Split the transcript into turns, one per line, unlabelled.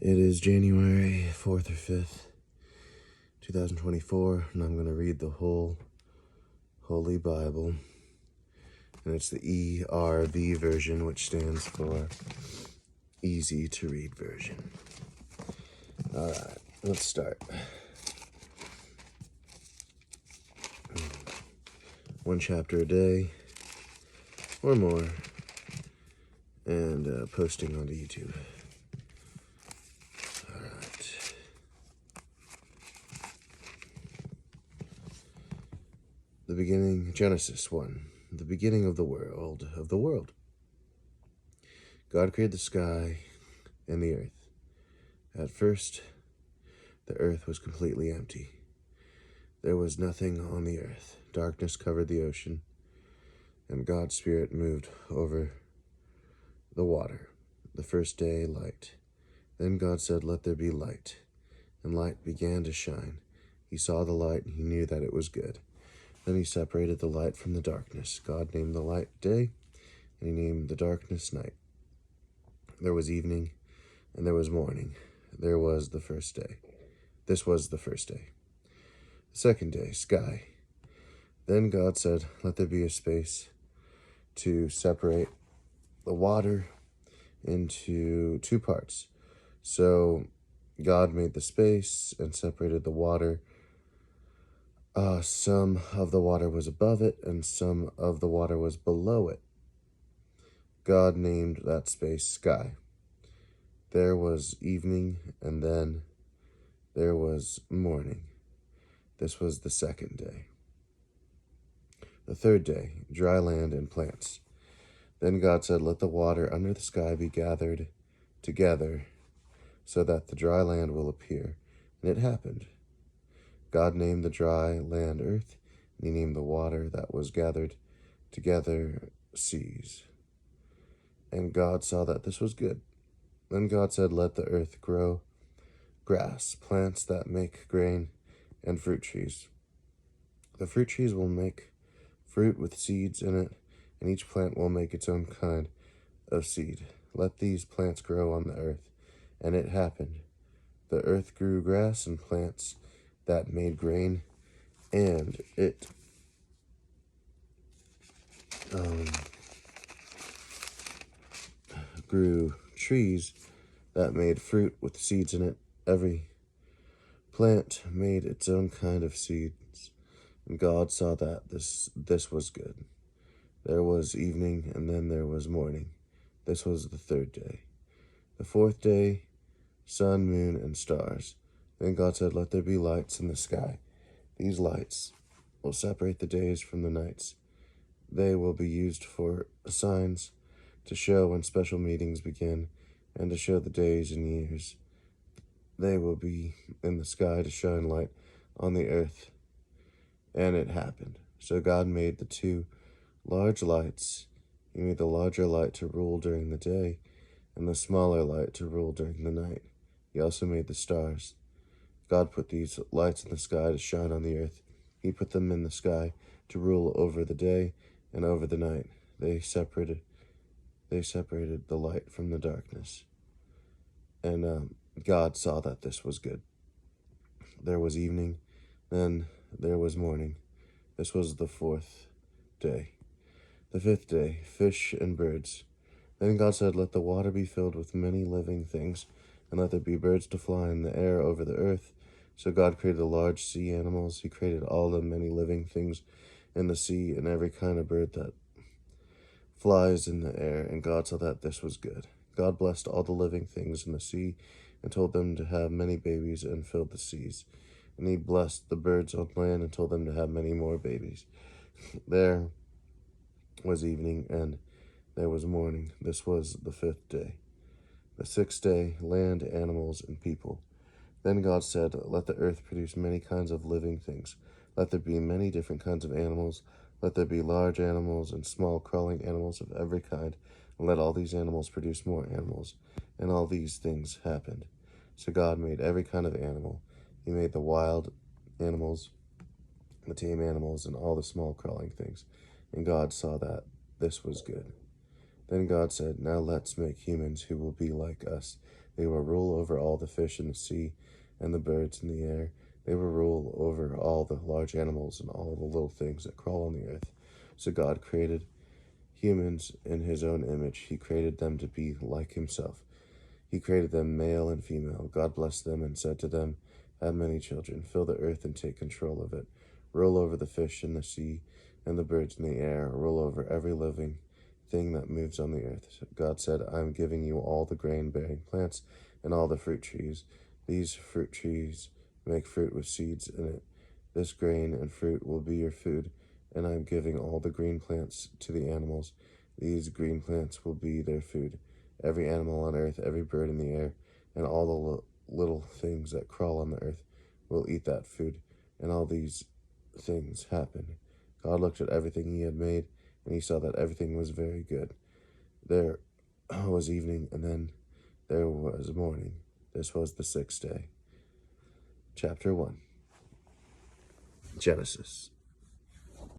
It is January 4th or 5th, 2024, and I'm going to read the whole Holy Bible. And it's the ERV version, which stands for Easy to Read Version. Alright, let's start. One chapter a day, or more, and posting onto YouTube. Alright. The beginning, Genesis 1. The beginning of the world. God created the sky and the earth. At first, the earth was completely empty. There was nothing on the earth. Darkness covered the ocean, and God's Spirit moved over the water. The first day, light. Then God said, "Let there be light." And light began to shine. He saw the light, and he knew that it was good. Then he separated the light from the darkness. God named the light day, and he named the darkness night. There was evening, and there was morning. There was the first day. This was the first day. The second day, sky. Then God said, "Let there be a space to separate the water into two parts." So God made the space and separated the water. Some of the water was above it, and some of the water was below it. God named that space sky. There was evening, and then there was morning. This was the second day. The third day, dry land and plants. Then God said, "Let the water under the sky be gathered together so that the dry land will appear." And it happened. God named the dry land earth, and he named the water that was gathered together seas. And God saw that this was good. Then God said, "Let the earth grow grass, plants that make grain, and fruit trees. The fruit trees will make fruit with seeds in it, and each plant will make its own kind of seed. Let these plants grow on the earth." And it happened. The earth grew grass and plants that made grain, and it grew trees that made fruit with seeds in it. Every plant made its own kind of seeds, and God saw that this was good. There was evening, and then there was morning. This was the third day. The fourth day, sun, moon, and stars. Then God said, "Let there be lights in the sky. These lights will separate the days from the nights. They will be used for signs to show when special meetings begin, and to show the days and years. They will be in the sky to shine light on the earth." And it happened. So God made the two large lights. He made the larger light to rule during the day, and the smaller light to rule during the night. He also made the stars. God put these lights in the sky to shine on the earth. He put them in the sky to rule over the day and over the night. They separated the light from the darkness. And God saw that this was good. There was evening, then there was morning. This was the fourth day. The fifth day, fish and birds. Then God said, "Let the water be filled with many living things, and let there be birds to fly in the air over the earth." So God created the large sea animals. He created all the many living things in the sea, and every kind of bird that flies in the air. And God saw that this was good. God blessed all the living things in the sea, and told them to have many babies and filled the seas. And he blessed the birds on land, and told them to have many more babies. There was evening, and there was morning. This was the fifth day. The sixth day, land, animals, and people. Then God said, "Let the earth produce many kinds of living things. Let there be many different kinds of animals. Let there be large animals and small crawling animals of every kind. And let all these animals produce more animals." And all these things happened. So God made every kind of animal. He made the wild animals, the tame animals, and all the small crawling things. And God saw that this was good. Then God said, "Now let's make humans who will be like us. They will rule over all the fish in the sea and the birds in the air. They will rule over all the large animals and all the little things that crawl on the earth." So God created humans in his own image. He created them to be like himself. He created them male and female. God blessed them and said to them, "Have many children, fill the earth and take control of it. Rule over the fish in the sea and the birds in the air. Rule over every living thing that moves on the earth." God said, "I am giving you all the grain-bearing plants and all the fruit trees. These fruit trees make fruit with seeds in it. This grain and fruit will be your food, and I am giving all the green plants to the animals. These green plants will be their food. Every animal on earth, every bird in the air, and all the little things that crawl on the earth will eat that food." And all these things happened. God looked at everything he had made, and he saw that everything was very good. There was evening, and then there was morning. This was the sixth day. Chapter 1. Genesis.